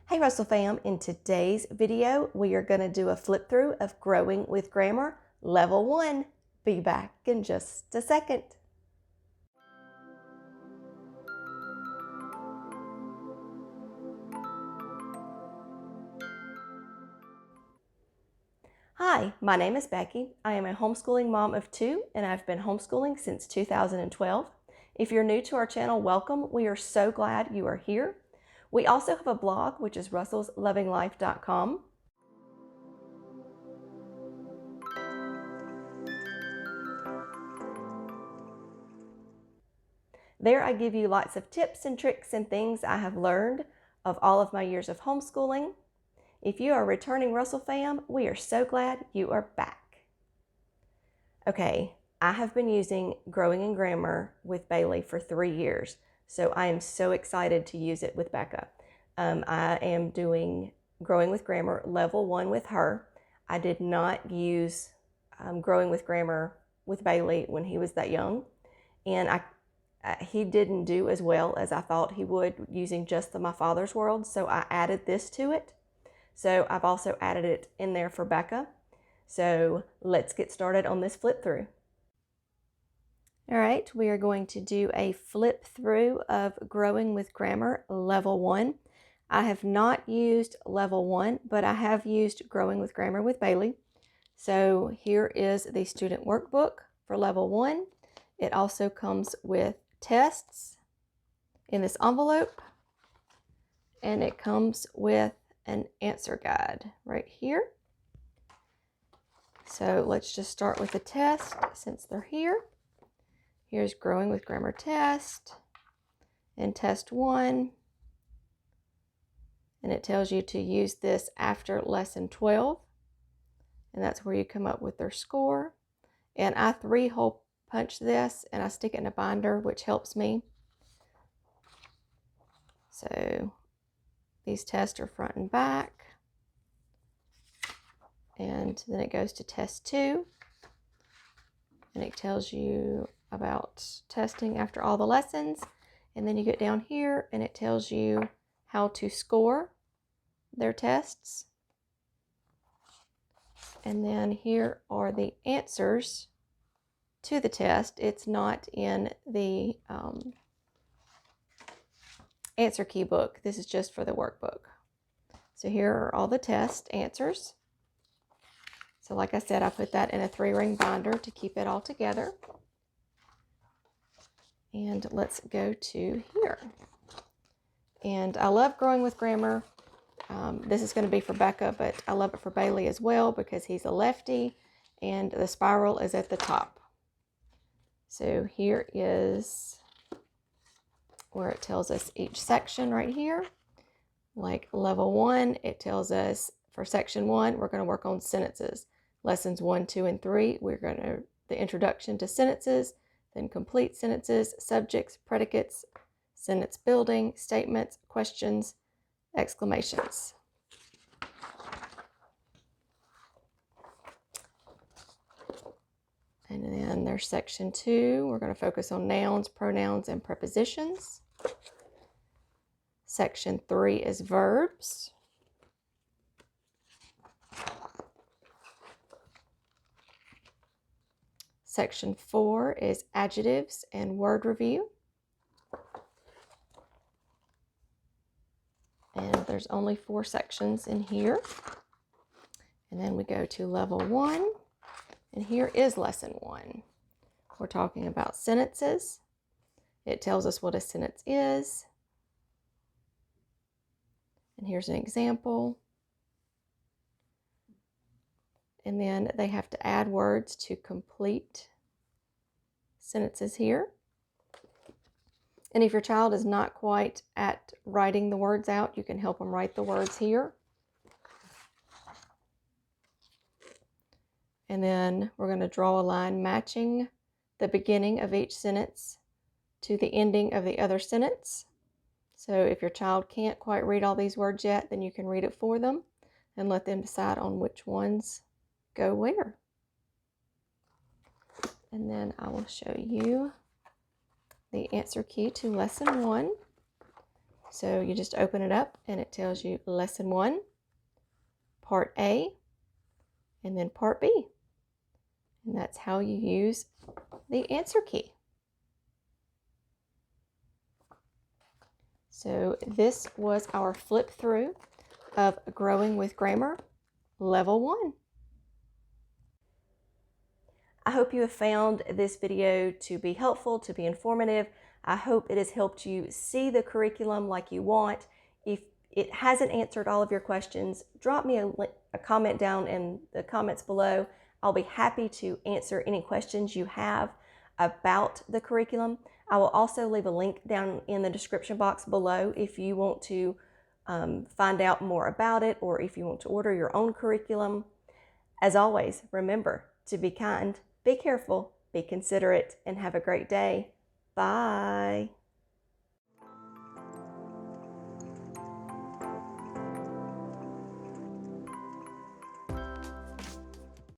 Hey Russell fam, in today's video we are going to do a flip through of Growing with Grammar Level 1. Be back in just a second. Hi, my name is Becky. I am a homeschooling mom of 2 and I've been homeschooling since 2012. If you're new to our channel, welcome. We are so glad you are here. We also have a blog, which is russellslovinglife.com. There I give you lots of tips and tricks and things I have learned of all of my years of homeschooling. If you are a returning Russell fam, we are so glad you are back. Okay, I have been using Growing in Grammar with Bailey for 3 years, so I am so excited to use it with Becca. I am doing Growing with Grammar Level 1 with her. I did not use Growing with Grammar with Bailey when he was that young, and he didn't do as well as I thought he would using just My Father's World, so I added this to it. So I've also added it in there for Becca. So let's get started on this flip through. All right, we are going to do a flip through of Growing with Grammar Level 1. I have not used Level 1, but I have used Growing with Grammar with Bailey. So here is the student workbook for Level 1. It also comes with tests in this envelope, and it comes with an answer guide right here. So let's just start with the test since they're here. Here's Growing with Grammar test and test 1. And it tells you to use this after lesson 12. And that's where you come up with their score. And I 3-hole punch this and I stick it in a binder, which helps me. So these tests are front and back. And then it goes to test 2. And it tells you about testing after all the lessons. And then you get down here and it tells you how to score their tests. And then here are the answers to the test. It's not in the answer key book. This is just for the workbook. So here are all the test answers. So like I said, I put that in a 3-ring binder to keep it all together. And let's go to here. And I love Growing with Grammar. This is going to be for Becca, but I love it for Bailey as well because he's a lefty and the spiral is at the top. So here is where it tells us each section right here. Like Level 1, it tells us for Section 1, we're going to work on sentences. Lessons 1, 2, and 3, we're going to the introduction to sentences, then complete sentences, subjects, predicates, sentence building, statements, questions, exclamations. And then there's Section 2. We're going to focus on nouns, pronouns, and prepositions. Section 3 is verbs. Section 4 is adjectives and word review. And there's only 4 sections in here. And then we go to Level 1. And here is Lesson 1. We're talking about sentences. It tells us what a sentence is. And here's an example. And then they have to add words to complete sentences here. And if your child is not quite at writing the words out, you can help them write the words here. And then we're going to draw a line matching the beginning of each sentence to the ending of the other sentence. So if your child can't quite read all these words yet, then you can read it for them and let them decide on which ones go where. And then I will show you the answer key to Lesson 1. So you just open it up and it tells you Lesson 1, Part A, and then Part B. And that's how you use the answer key. So this was our flip through of Growing with Grammar, Level 1. I hope you have found this video to be helpful, to be informative. I hope it has helped you see the curriculum like you want. If it hasn't answered all of your questions, drop me a comment down in the comments below. I'll be happy to answer any questions you have about the curriculum. I will also leave a link down in the description box below if you want to find out more about it, or if you want to order your own curriculum. As always, remember to be kind, be careful, be considerate, and have a great day. Bye.